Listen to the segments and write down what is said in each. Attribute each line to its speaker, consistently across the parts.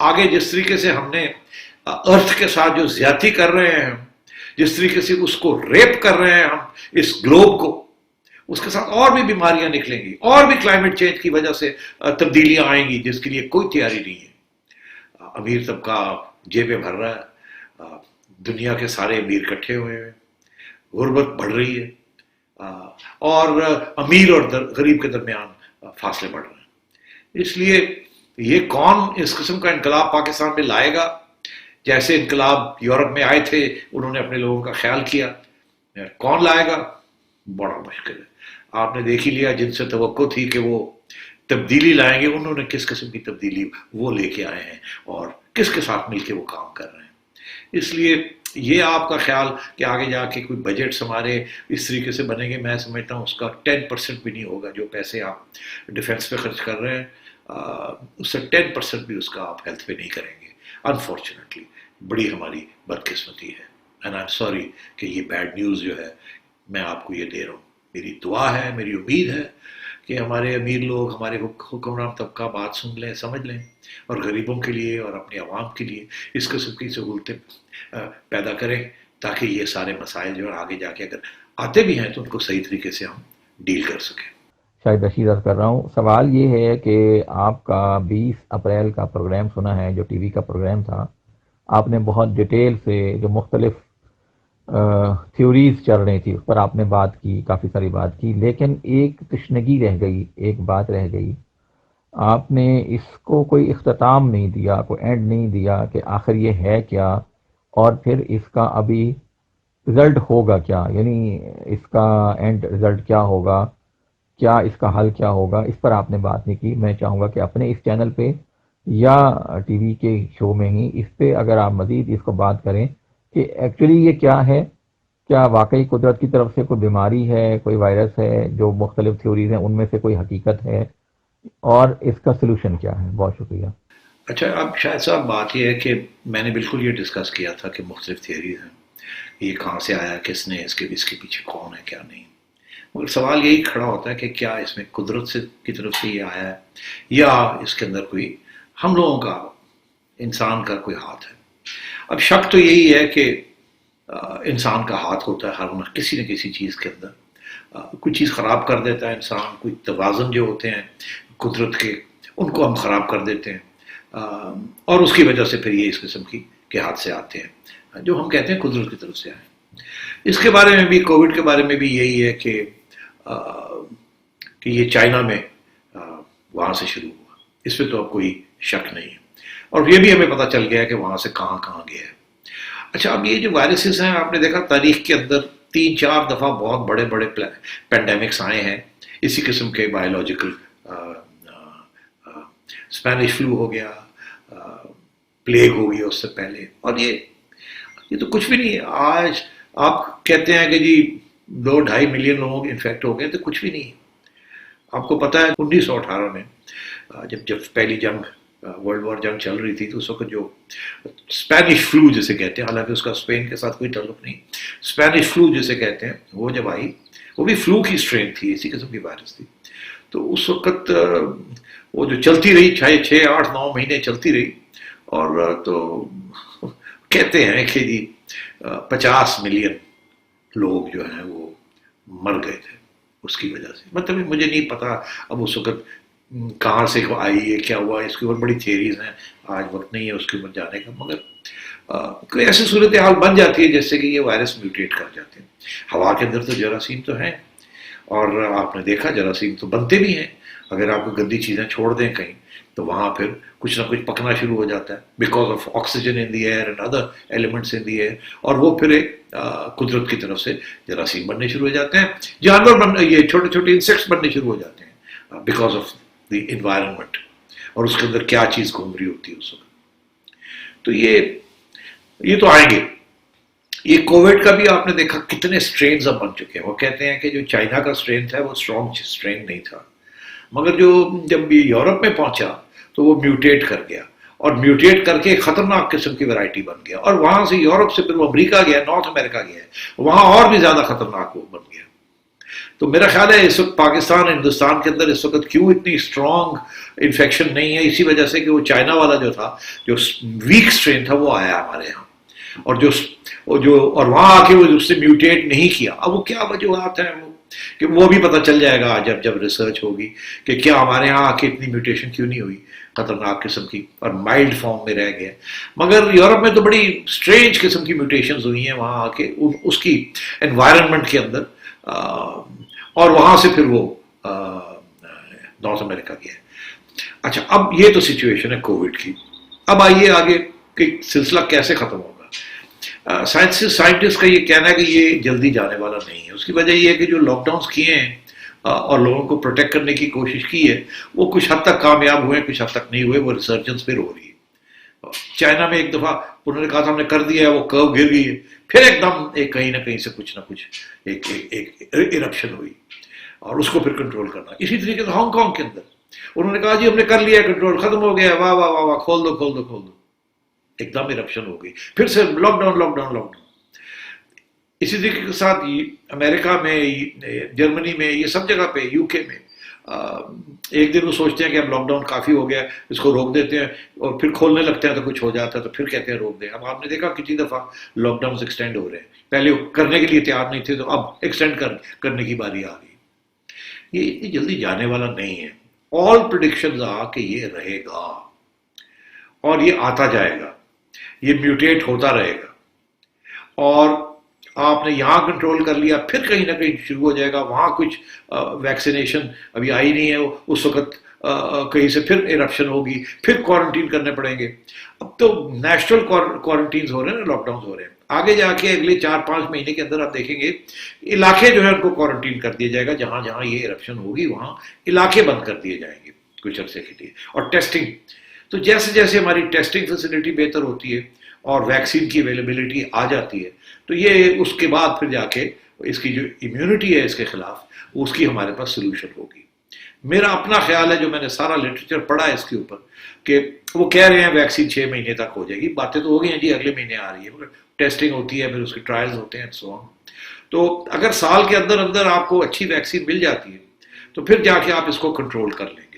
Speaker 1: آگے جس طریقے سے ہم نے ارتھ کے ساتھ جو زیادتی کر رہے ہیں، جس طریقے سے اس کو ریپ کر رہے ہیں ہم اس گلوب کو، اس کے ساتھ اور بھی بیماریاں نکلیں گی، اور بھی کلائمیٹ چینج کی وجہ سے تبدیلیاں آئیں گی جس کے لیے کوئی تیاری نہیں ہے۔ امیر طبقہ جیبیں بھر رہا ہے، دنیا کے سارے امیر اکٹھے ہوئے ہیں، غربت بڑھ رہی ہے، اور امیر اور غریب کے درمیان فاصلے بڑھ رہے ہیں۔ اس لیے یہ کون اس قسم کا انقلاب پاکستان میں لائے گا؟ جیسے انقلاب یورپ میں آئے تھے، انہوں نے اپنے لوگوں کا خیال کیا، کون لائے گا؟ بڑا مشکل ہے۔ آپ نے دیکھ ہی لیا جن سے توقع تھی کہ وہ تبدیلی لائیں گے، انہوں نے کس قسم کی تبدیلی وہ لے کے آئے ہیں اور کس کے ساتھ مل کے وہ کام کر رہے ہیں۔ اس لیے یہ آپ کا خیال کہ آگے جا کے کوئی بجٹس ہمارے اس طریقے سے بنیں گے، میں سمجھتا ہوں اس کا 10% بھی نہیں ہوگا۔ جو پیسے آپ ڈیفنس پہ خرچ کر رہے ہیں اس سے 10% بھی اس کا آپ ہیلتھ پہ نہیں کریں گے، انفارچونیٹلی۔ بڑی ہماری بدقسمتی ہے، اینڈ آئی ایم سوری کہ یہ بیڈ نیوز جو ہے میں آپ کو یہ دے رہا ہوں۔ میری دعا ہے، میری امید ہے کہ ہمارے امیر لوگ، ہمارے حکمران طبقہ بات سن لیں، سمجھ لیں، اور غریبوں کے لیے اور اپنے عوام کے لیے اس قسم کی سہولتیں پیدا کریں تاکہ یہ سارے مسائل جو آگے جا کے اگر آتے بھی ہیں تو ان کو صحیح طریقے سے ہم ڈیل کر سکیں۔
Speaker 2: شاید رشید عرض کر رہا ہوں، سوال یہ ہے کہ آپ کا 20 اپریل کا پروگرام سنا ہے جو ٹی وی کا پروگرام تھا، آپ نے بہت ڈیٹیل سے جو مختلف تھیوریز چل رہی تھی اس پر آپ نے بات کی، کافی ساری بات کی، لیکن ایک تشنگی رہ گئی، ایک بات رہ گئی، آپ نے اس کو کوئی اختتام نہیں دیا، کوئی اینڈ نہیں دیا کہ آخر یہ ہے کیا، اور پھر اس کا ابھی رزلٹ ہوگا کیا، یعنی اس کا اینڈ رزلٹ کیا ہوگا، کیا اس کا حل کیا ہوگا، اس پر آپ نے بات نہیں کی۔ میں چاہوں گا کہ اپنے اس چینل پہ یا ٹی وی کے شو میں ہی اس پہ اگر آپ مزید اس کو بات کریں کہ ایکچولی یہ کیا ہے، کیا واقعی قدرت کی طرف سے کوئی بیماری ہے، کوئی وائرس ہے، جو مختلف تھیوریز ہیں ان میں سے کوئی حقیقت ہے، اور اس کا سلوشن کیا ہے۔ بہت شکریہ۔
Speaker 1: اچھا، اب شاید صاحب بات یہ ہے کہ میں نے بالکل یہ ڈسکس کیا تھا کہ مختلف تھیوریز ہیں، یہ کہاں سے آیا، کس نے اس کے پیچھے کون ہے، کیا نہیں، مگر سوال یہی کھڑا ہوتا ہے کہ کیا اس میں قدرت سے کی طرف سے یہ آیا ہے یا اس کے اندر کوئی ہم لوگوں کا، انسان کا کوئی ہاتھ ہے۔ اب شک تو یہی ہے کہ انسان کا ہاتھ ہوتا ہے ہر وقت کسی نہ کسی چیز کے اندر، کوئی چیز خراب کر دیتا ہے انسان، کوئی توازن جو ہوتے ہیں قدرت کے ان کو ہم خراب کر دیتے ہیں، اور اس کی وجہ سے پھر یہ اس قسم کے حادثے آتے ہیں جو ہم کہتے ہیں قدرت کی طرف سے آئے۔ اس کے بارے میں بھی، کووڈ کے بارے میں بھی یہی ہے کہ یہ چائنا میں وہاں سے شروع ہوا، اس پہ تو اب کوئی شک نہیں ہے، اور یہ بھی ہمیں پتہ چل گیا کہ وہاں سے کہاں کہاں گیا ہے۔ اچھا، اب یہ جو وائرسز ہیں، آپ نے دیکھا تاریخ کے اندر 3-4 دفعہ بہت بڑے بڑے پینڈیمکس آئے ہیں اسی قسم کے بایولوجیکل، اسپینش فلو ہو گیا، پلیگ ہو گیا اس سے پہلے، اور یہ تو کچھ بھی نہیں ہے۔ آج آپ کہتے ہیں کہ جی 2-2.5 ملین لوگ انفیکٹ ہو گئے، تو کچھ بھی نہیں ہے۔ آپ کو پتہ ہے 1918 میں جب پہلی جنگ، ورلڈ وار جنگ چل رہی تھی، تو اس وقت جو اسپینش فلو جسے کہتے ہیں، حالانکہ اس کا اسپین کے ساتھ کوئی تعلق نہیں، اسپینش فلو جسے کہتے ہیں، وہ جب آئی، وہ بھی فلو کی اسٹرین تھی، اسی قسم کی وائرس تھی۔ تو اس وقت وہ جو چلتی رہی 6-8-9 مہینے چلتی رہی، اور تو کہتے ہیں کہ جی 50 ملین لوگ جو ہیں وہ مر گئے تھے اس کی وجہ سے۔ مطلب مجھے نہیں پتا اب اس وقت کہاں سے آئی ہے، کیا ہوا، اس کے اوپر بڑی تھیوریز ہیں، آج وقت نہیں ہے اس کے اوپر جانے کا، مگر کوئی ایسی صورتحال بن جاتی ہے جس سے کہ یہ وائرس میوٹیٹ کر جاتے ہیں۔ ہوا کے اندر تو جراثیم تو ہیں، اور آپ نے دیکھا جراثیم تو بنتے بھی ہیں، اگر آپ کو گندی چیزیں چھوڑ دیں کہیں تو وہاں پھر کچھ نہ کچھ پکنا شروع ہو جاتا ہے، because of oxygen in the air and other elements in the air, اور وہ پھر ایک قدرت کی طرف سے جراثیم بننے شروع ہو جاتے ہیں، جانور یہ چھوٹے چھوٹے انسیکٹس بننے شروع ہو جاتے ہیں بیکاز آف دی انوائرمنٹ، اور اس کے اندر کیا چیز گھوم رہی ہوتی ہے اس وقت۔ تو یہ تو آئیں گے۔ یہ کووڈ کا بھی آپ نے دیکھا کتنے سٹرینز اب بن چکے ہیں۔ وہ کہتے ہیں کہ جو چائنا کا سٹرین تھا وہ اسٹرانگ سٹرین نہیں تھا، مگر جب یورپ میں پہنچا تو وہ میوٹیٹ کر گیا، اور میوٹیٹ کر کے خطرناک قسم کی ویرائٹی بن گیا، اور وہاں سے یورپ سے پھر وہ امریکہ گیا، نارتھ امریکہ گیا، وہاں اور بھی زیادہ خطرناک وہ بن گیا۔ تو میرا خیال ہے اس وقت پاکستان ہندوستان کے اندر اس وقت کیوں اتنی اسٹرانگ انفیکشن نہیں ہے، اسی وجہ سے کہ وہ چائنا والا جو تھا، جو ویک اسٹرین تھا، وہ آیا ہمارے یہاں، اور وہاں آ کے وہ اس سے میوٹیٹ نہیں کیا. اب وہ کیا وجوہات ہیں کہ وہ بھی پتہ چل جائے گا جب ریسرچ ہوگی کہ کیا ہمارے یہاں آ کے اتنی میوٹیشن کیوں نہیں ہوئی خطرناک قسم کی، اور مائلڈ فارم میں رہ گیا. مگر یورپ میں تو بڑی اسٹرینج قسم کی میوٹیشنز ہوئی ہیں وہاں آ کے اس کی انوائرمنٹ کے اندر، اور وہاں سے پھر وہ نارتھ امریکہ گیا. اچھا، اب یہ تو سچویشن ہے کووڈ کی. اب آئیے آگے کہ سلسلہ کیسے ختم ہوگا. سائنٹسٹ کا یہ کہنا ہے کہ یہ جلدی جانے والا نہیں ہے. اس کی وجہ یہ ہے کہ جو لاک ڈاؤنس کیے ہیں اور لوگوں کو پروٹیکٹ کرنے کی کوشش کی ہے، وہ کچھ حد تک کامیاب ہوئے، کچھ حد تک نہیں ہوئے. وہ ریسرچنس پھر ہو رہی ہے. چائنا میں ایک دفعہ انہوں نے کہا تھا ہم نے کر دیا ہے، وہ کرو گر گئی ہے، پھر ایک دم کہیں نہ کہیں سے کچھ نہ کچھ ایک ایرپشن ہوئی، اور اس کو پھر کنٹرول کرنا. اسی طریقے سے ہانگ کانگ کے اندر انہوں نے کہا جی ہم نے کر لیا ہے، کنٹرول ختم ہو گیا، واہ واہ واہ واہ، کھول دو، ایک دم ایرپشن ہو گئی، پھر سے لاک ڈاؤن. اسی طریقے کے ساتھ امریکہ میں، جرمنی میں، یہ سب جگہ پہ، یو کے میں ایک دن وہ سوچتے ہیں کہ اب لاک ڈاؤن کافی ہو گیا، اس کو روک دیتے ہیں، اور پھر کھولنے لگتے ہیں تو کچھ ہو جاتا ہے تو پھر کہتے ہیں روک دیں. اب آپ نے دیکھا کتنی دفعہ لاک ڈاؤن ایکسٹینڈ ہو رہے ہیں، پہلے کرنے کے لیے تیار نہیں تھے تو اب ایکسٹینڈ کرنے کی باری آ گئی. یہ اتنی جلدی جانے والا نہیں ہے. آل پریڈکشنز کہ یہ رہے گا اور یہ آتا جائے گا، یہ میوٹیٹ ہوتا رہے گا، اور آپ نے یہاں کنٹرول کر لیا، پھر کہیں نہ کہیں شروع ہو جائے گا. وہاں کچھ ویکسینیشن ابھی آئی نہیں ہے، اس وقت کہیں سے پھر ایرپشن ہوگی، پھر کوارنٹین کرنے پڑیں گے. اب تو نیشنل کوارنٹینز ہو رہے ہیں نا، لاک ڈاؤنز ہو رہے ہیں. آگے جا کے اگلے 4-5 مہینے کے اندر آپ دیکھیں گے علاقے جو ہے ان کو کوارنٹین کر دیا جائے گا. جہاں جہاں یہ ایرپشن ہوگی وہاں علاقے بند کر دیے جائیں گے کچھ عرصے کے لیے. اور ٹیسٹنگ، تو جیسے جیسے ہماری ٹیسٹنگ فیسلٹی بہتر ہوتی ہے اور ویکسین کی اویلیبلٹی آ جاتی ہے، تو یہ اس کے بعد پھر جا کے اس کی جو امیونٹی ہے اس کے خلاف، اس کی ہمارے پاس سلوشن ہوگی. میرا اپنا خیال ہے، جو میں نے سارا لٹریچر پڑھا ہے اس کے اوپر، کہ وہ کہہ رہے ہیں ویکسین 6 مہینے تک ہو جائے گی. باتیں تو ہو گئی ہیں جی اگلے مہینے آ رہی ہے، ٹیسٹنگ ہوتی ہے، پھر اس کے ٹرائلز ہوتے ہیں سو آن. تو اگر سال کے اندر اندر آپ کو اچھی ویکسین مل جاتی ہے تو پھر جا کے آپ اس کو کنٹرول کر لیں گے.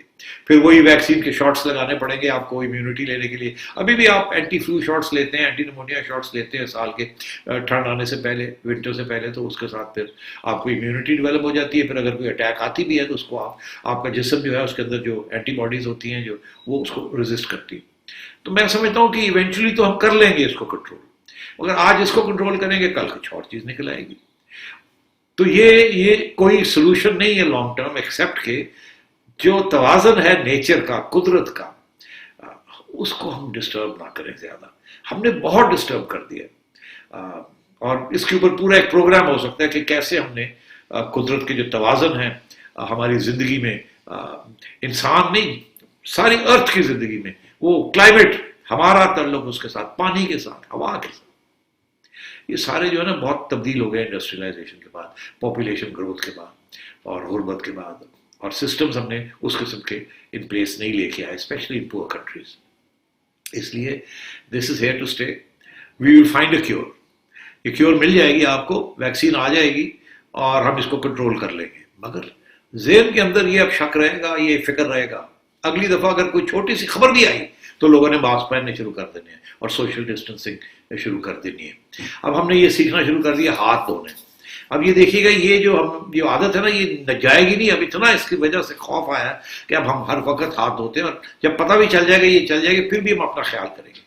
Speaker 1: پھر وہی ویکسین کے شاٹس لگانے پڑیں گے آپ کو امیونٹی لینے کے لیے. ابھی بھی آپ اینٹی فلو شاٹس لیتے ہیں، اینٹی نمونیا شاٹس لیتے ہیں سال کے ٹھنڈ آنے سے پہلے، ونٹر سے پہلے، تو اس کے ساتھ پھر آپ کو امیونٹی ڈیولپ ہو جاتی ہے. پھر اگر کوئی اٹیک آتی بھی ہے تو اس کو آپ کا جسم جو ہے اس کے اندر جو اینٹی باڈیز ہوتی ہیں جو وہ اس کو ریزسٹ کرتی. تو میں سمجھتا ہوں کہ ایونچولی تو ہم کر لیں گے اس کو کنٹرول. اگر آج اس کو کنٹرول کریں گے کل کچھ اور چیز نکل آئے گی. تو یہ کوئی سلوشن نہیں ہے لانگ ٹرم، ایکسیپٹ کہ جو توازن ہے نیچر کا، قدرت کا، اس کو ہم ڈسٹرب نہ کریں زیادہ. ہم نے بہت ڈسٹرب کر دیا، اور اس کے اوپر پورا ایک پروگرام ہو سکتا ہے کہ کیسے ہم نے قدرت کے جو توازن ہے ہماری زندگی میں، انسان نہیں، ساری ارتھ کی زندگی میں، وہ کلائمیٹ، ہمارا تعلق اس کے ساتھ، پانی کے ساتھ، ہوا کے ساتھ، یہ سارے جو ہے نا بہت تبدیل ہو گئے انڈسٹریلائزیشن کے بعد، پاپولیشن گروتھ کے بعد اور غربت کے بعد. اور سسٹمز ہم نے اس قسم کے ان پلیس نہیں لے کے آئے، اسپیشلی ان پور کنٹریز. اس لیے this is here to stay. We will find a cure. یہ کیور مل جائے گی آپ کو، ویکسین آ جائے گی اور ہم اس کو کنٹرول کر لیں گے. مگر ذہن کے اندر یہ اب شک رہے گا، یہ فکر رہے گا. اگلی دفعہ اگر کوئی چھوٹی سی خبر بھی آئی تو لوگوں نے ماسک پہننے شروع کر دینے ہیں اور سوشل ڈسٹینسنگ شروع کر دینی ہے. اب ہم نے یہ سیکھنا شروع کر دیا ہاتھ دھونے. اب یہ دیکھیے گا، یہ جو عادت ہے نا یہ جائے گی نہیں. اب اتنا اس کی وجہ سے خوف آیا کہ اب ہم ہر وقت ہاتھ دھوتے ہیں، اور جب پتہ بھی چل جائے گا یہ چل جائے گا پھر بھی ہم اپنا خیال کریں گے.